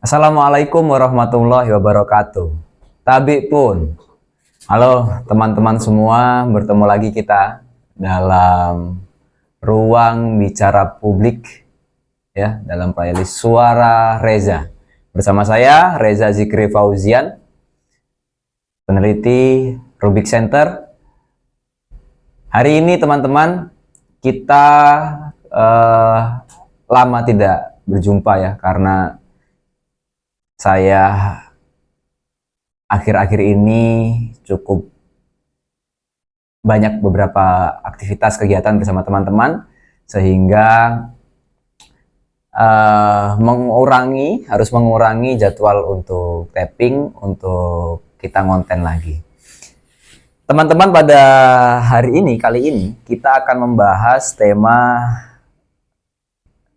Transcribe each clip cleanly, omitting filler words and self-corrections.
Assalamualaikum warahmatullahi wabarakatuh. Tabi pun. Halo teman-teman semua, bertemu lagi kita dalam ruang bicara publik ya, dalam playlist Suara Reza. Bersama saya Reza Zikri Fauzian, peneliti Rubik Center. Hari ini teman-teman kita lama tidak berjumpa ya, karena saya akhir-akhir ini cukup banyak beberapa aktivitas kegiatan bersama teman-teman, sehingga harus mengurangi jadwal untuk tapping, untuk kita ngonten lagi. Teman-teman, pada kali ini kita akan membahas tema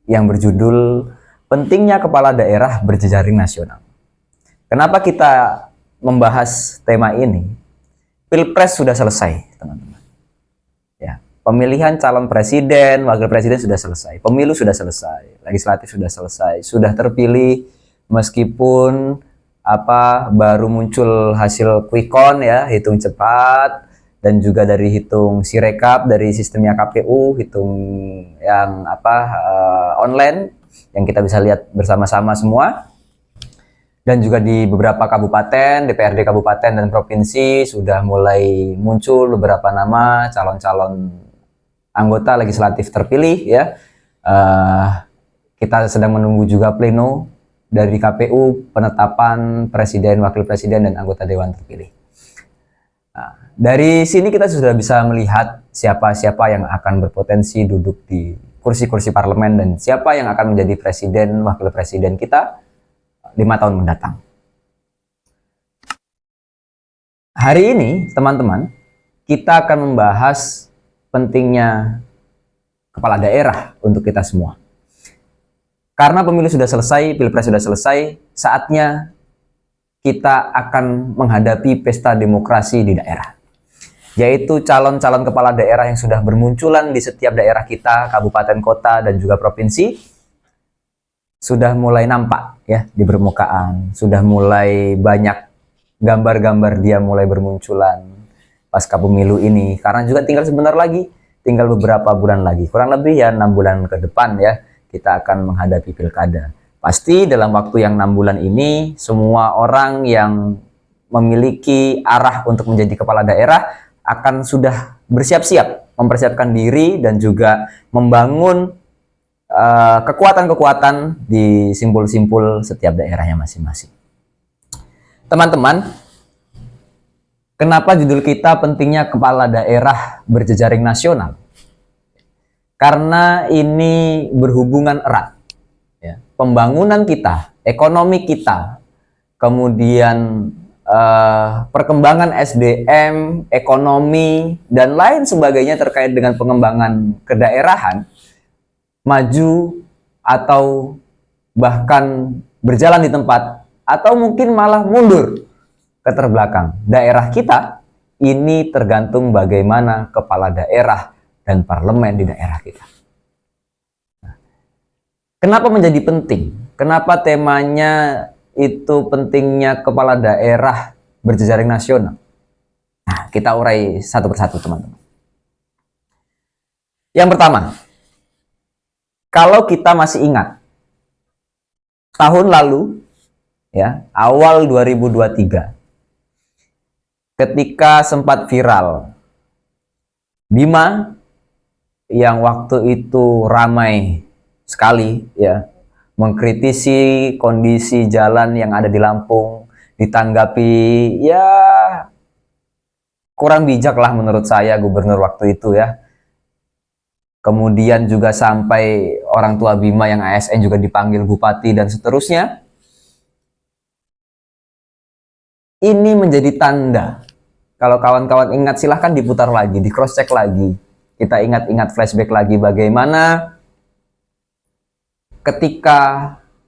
yang berjudul pentingnya kepala daerah berjejaring nasional. Kenapa kita membahas tema ini? Pilpres sudah selesai, teman-teman. Ya, pemilihan calon presiden, wakil presiden sudah selesai, pemilu sudah selesai, legislatif sudah selesai, sudah terpilih meskipun baru muncul hasil quick count ya, hitung cepat, dan juga dari hitung sirekap dari sistemnya KPU, hitung yang online yang kita bisa lihat bersama-sama semua. Dan juga di beberapa kabupaten, DPRD kabupaten dan provinsi sudah mulai muncul beberapa nama calon-calon anggota legislatif terpilih ya. Kita sedang menunggu juga pleno dari KPU penetapan presiden, wakil presiden, dan anggota dewan terpilih. Nah, dari sini kita sudah bisa melihat siapa-siapa yang akan berpotensi duduk di kursi-kursi parlemen dan siapa yang akan menjadi presiden, wakil presiden kita 5 tahun mendatang. Hari ini, teman-teman, kita akan membahas pentingnya kepala daerah untuk kita semua. Karena pemilu sudah selesai, pilpres sudah selesai, saatnya kita akan menghadapi pesta demokrasi di daerah. Yaitu calon-calon kepala daerah yang sudah bermunculan di setiap daerah kita, kabupaten, kota, dan juga provinsi, sudah mulai nampak ya di permukaan, sudah mulai banyak gambar-gambar dia mulai bermunculan pasca pemilu ini, karena juga tinggal sebentar lagi, tinggal beberapa bulan lagi, kurang lebih ya 6 bulan ke depan ya, kita akan menghadapi pilkada. Pasti dalam waktu yang 6 bulan ini, semua orang yang memiliki arah untuk menjadi kepala daerah akan sudah bersiap-siap, mempersiapkan diri dan juga membangun kekuatan-kekuatan di simpul-simpul setiap daerahnya masing-masing. Teman-teman, kenapa judul kita pentingnya kepala daerah berjejaring nasional? Karena ini berhubungan erat. Ya. Pembangunan kita, ekonomi kita, kemudian perkembangan SDM, ekonomi, dan lain sebagainya terkait dengan pengembangan kedaerahan, maju atau bahkan berjalan di tempat atau mungkin malah mundur ke terbelakang. Daerah kita ini tergantung bagaimana kepala daerah dan parlemen di daerah kita. Kenapa menjadi penting? Kenapa temanya itu pentingnya kepala daerah berjejaring nasional? Nah, kita urai satu persatu, teman-teman. Yang pertama, kalau kita masih ingat, tahun lalu, ya, awal 2023, ketika sempat viral, Bima yang waktu itu ramai sekali, ya, mengkritisi kondisi jalan yang ada di Lampung, ditanggapi, ya, kurang bijak lah menurut saya gubernur waktu itu, ya. Kemudian juga sampai orang tua Bima yang ASN juga dipanggil bupati dan seterusnya. Ini menjadi tanda. Kalau kawan-kawan ingat, silahkan diputar lagi, di cross check lagi. Kita ingat-ingat, flashback lagi bagaimana ketika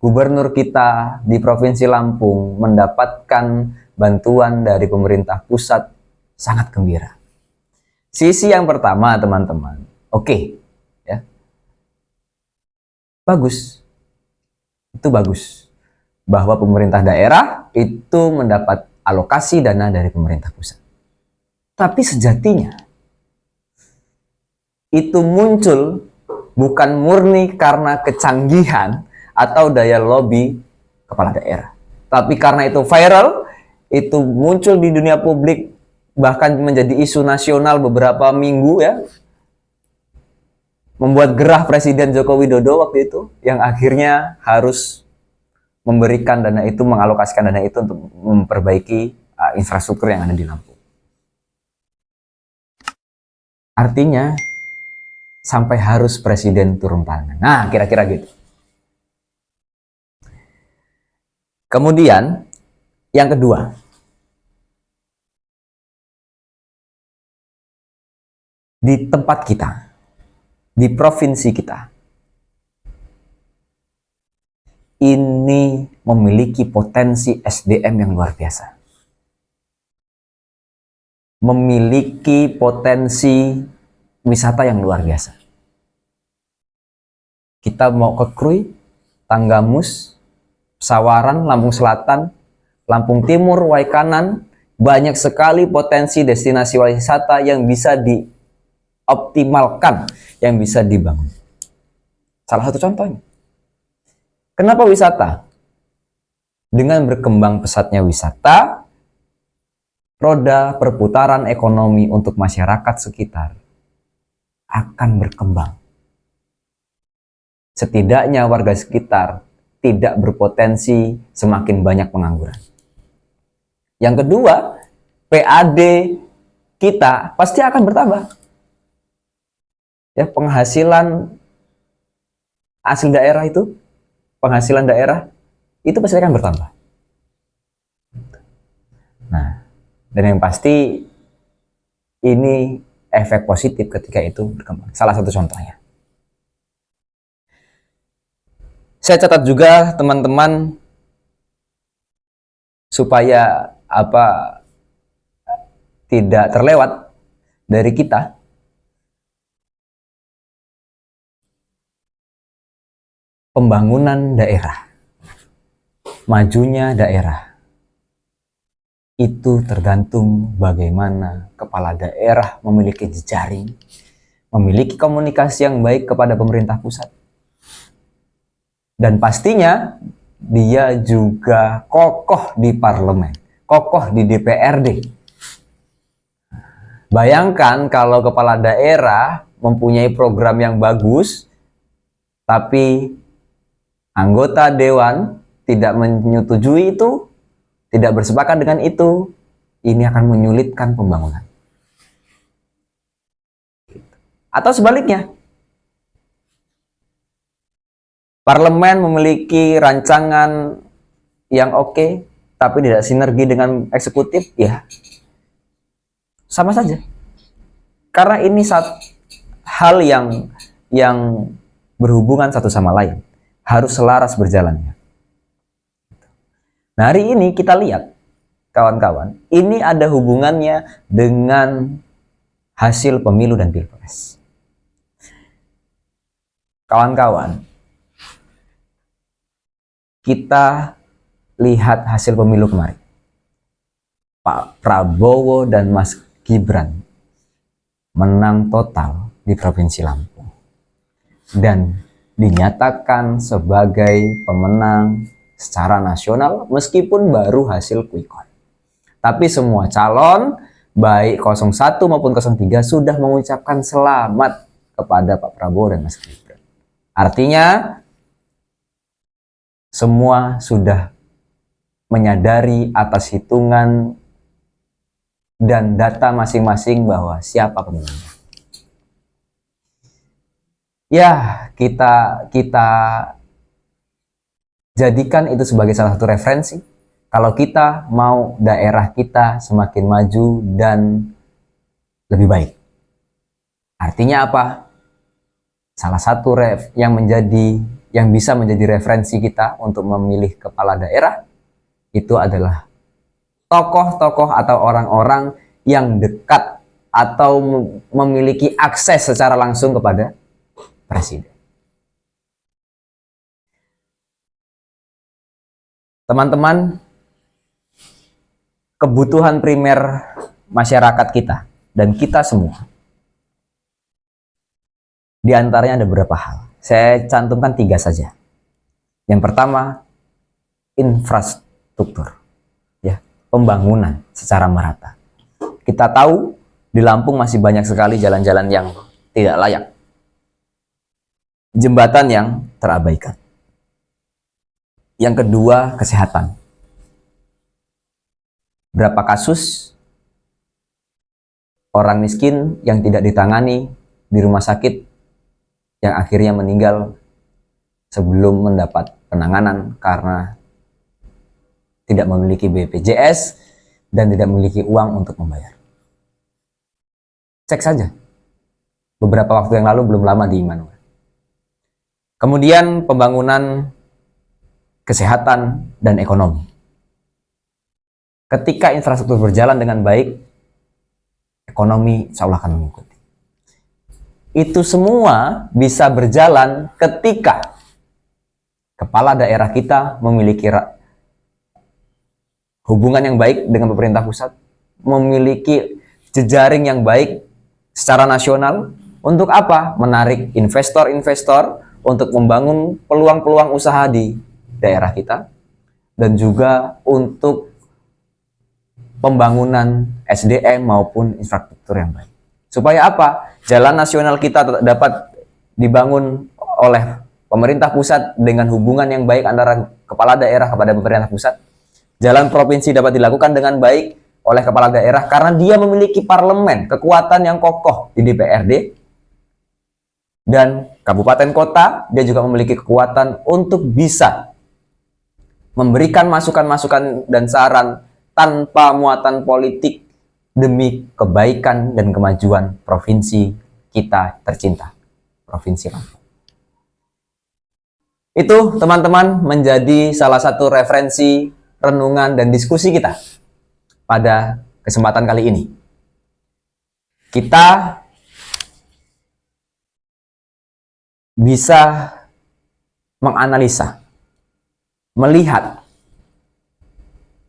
gubernur kita di Provinsi Lampung mendapatkan bantuan dari pemerintah pusat, sangat gembira. Sisi yang pertama, teman-teman, oke. Bagus, itu bagus. bahwa pemerintah daerah itu mendapat alokasi dana dari pemerintah pusat. Tapi sejatinya itu muncul bukan murni karena kecanggihan atau daya lobby kepala daerah, tapi karena itu viral, itu muncul di dunia publik, bahkan menjadi isu nasional beberapa minggu ya, membuat gerah Presiden Joko Widodo waktu itu, yang akhirnya harus memberikan dana itu, mengalokasikan dana itu untuk memperbaiki infrastruktur yang ada di Lampung. Artinya sampai harus presiden turun tangan. Nah, kira-kira gitu. Kemudian yang kedua, di tempat kita, di provinsi kita, ini memiliki potensi SDM yang luar biasa. Memiliki potensi wisata yang luar biasa. Kita mau ke Krui, Tanggamus, Sawaran, Lampung Selatan, Lampung Timur, Waikanan, banyak sekali potensi destinasi wisata yang bisa dioptimalkan, yang bisa dibangun. Salah satu contohnya. Kenapa wisata? Dengan berkembang pesatnya wisata, roda perputaran ekonomi untuk masyarakat sekitar akan berkembang. Setidaknya warga sekitar tidak berpotensi semakin banyak pengangguran. Yang kedua, PAD kita pasti akan bertambah. Ya, penghasilan asli daerah itu, penghasilan daerah itu pasti akan bertambah. Nah, dan yang pasti ini efek positif ketika itu berkembang. Salah satu contohnya. Saya catat juga teman-teman supaya tidak terlewat dari kita. Pembangunan daerah, majunya daerah, itu tergantung bagaimana kepala daerah memiliki jejaring, memiliki komunikasi yang baik kepada pemerintah pusat. Dan pastinya dia juga kokoh di parlemen, kokoh di DPRD. Bayangkan kalau kepala daerah mempunyai program yang bagus, tapi anggota dewan tidak menyetujui itu, tidak bersepakat dengan itu, ini akan menyulitkan pembangunan. Atau sebaliknya, parlemen memiliki rancangan yang oke, tapi tidak sinergi dengan eksekutif, ya sama saja. Karena ini hal yang berhubungan satu sama lain, harus selaras berjalannya. Nah, hari ini kita lihat, kawan-kawan, ini ada hubungannya dengan hasil pemilu dan pilpres. Kawan-kawan, kita lihat hasil pemilu kemarin. Pak Prabowo dan Mas Gibran menang total di Provinsi Lampung dan dinyatakan sebagai pemenang secara nasional meskipun baru hasil quick count. Tapi semua calon baik 01 maupun 03 sudah mengucapkan selamat kepada Pak Prabowo dan Mas Gibran. Artinya semua sudah menyadari atas hitungan dan data masing-masing bahwa siapa pemenangnya. Ya, kita jadikan itu sebagai salah satu referensi kalau kita mau daerah kita semakin maju dan lebih baik. Artinya apa? Salah satu yang bisa menjadi referensi kita untuk memilih kepala daerah itu adalah tokoh-tokoh atau orang-orang yang dekat atau memiliki akses secara langsung kepada presiden. Teman-teman, kebutuhan primer masyarakat kita dan kita semua, di antaranya ada beberapa hal. Saya cantumkan 3 saja. Yang pertama, infrastruktur, ya, pembangunan secara merata. Kita tahu di Lampung masih banyak sekali jalan-jalan yang tidak layak, jembatan yang terabaikan. Yang kedua, kesehatan. Berapa kasus orang miskin yang tidak ditangani di rumah sakit yang akhirnya meninggal sebelum mendapat penanganan karena tidak memiliki BPJS dan tidak memiliki uang untuk membayar. Cek saja. Beberapa waktu yang lalu, belum lama di Immanuel. Kemudian pembangunan kesehatan dan ekonomi. Ketika infrastruktur berjalan dengan baik, ekonomi insya Allah akan mengikuti. Itu semua bisa berjalan ketika kepala daerah kita memiliki hubungan yang baik dengan pemerintah pusat, memiliki jejaring yang baik secara nasional. Untuk apa? Menarik investor-investor untuk membangun peluang-peluang usaha di daerah kita, dan juga untuk pembangunan SDM maupun infrastruktur yang baik. Supaya apa? Jalan nasional kita dapat dibangun oleh pemerintah pusat dengan hubungan yang baik antara kepala daerah kepada pemerintah pusat. Jalan provinsi dapat dilakukan dengan baik oleh kepala daerah karena dia memiliki parlemen, kekuatan yang kokoh di DPRD. Dan kabupaten kota, dia juga memiliki kekuatan untuk bisa memberikan masukan-masukan dan saran tanpa muatan politik demi kebaikan dan kemajuan provinsi kita tercinta, Provinsi Lampung. Itu, teman-teman, menjadi salah satu referensi, renungan, dan diskusi kita pada kesempatan kali ini. Kita bisa menganalisa, melihat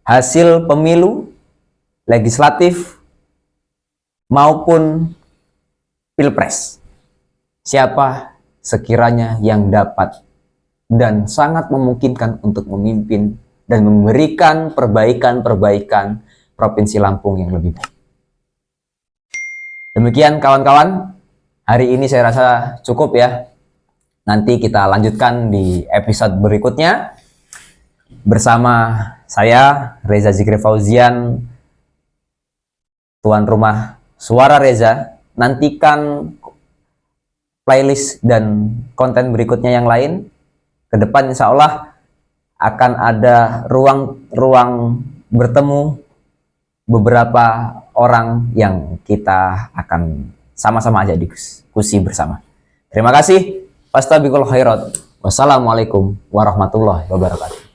hasil pemilu legislatif maupun pilpres. Siapa sekiranya yang dapat dan sangat memungkinkan untuk memimpin dan memberikan perbaikan-perbaikan Provinsi Lampung yang lebih baik. Demikian kawan-kawan, hari ini saya rasa cukup ya. Nanti kita lanjutkan di episode berikutnya bersama saya, Reza Zikri Fauzian, tuan rumah Suara Reza. Nantikan playlist dan konten berikutnya yang lain. Ke depan insya Allah akan ada ruang bertemu beberapa orang yang kita akan sama-sama aja diskusi bersama. Terima kasih. Fastabiqul khairat. Wassalamualaikum warahmatullahi wabarakatuh.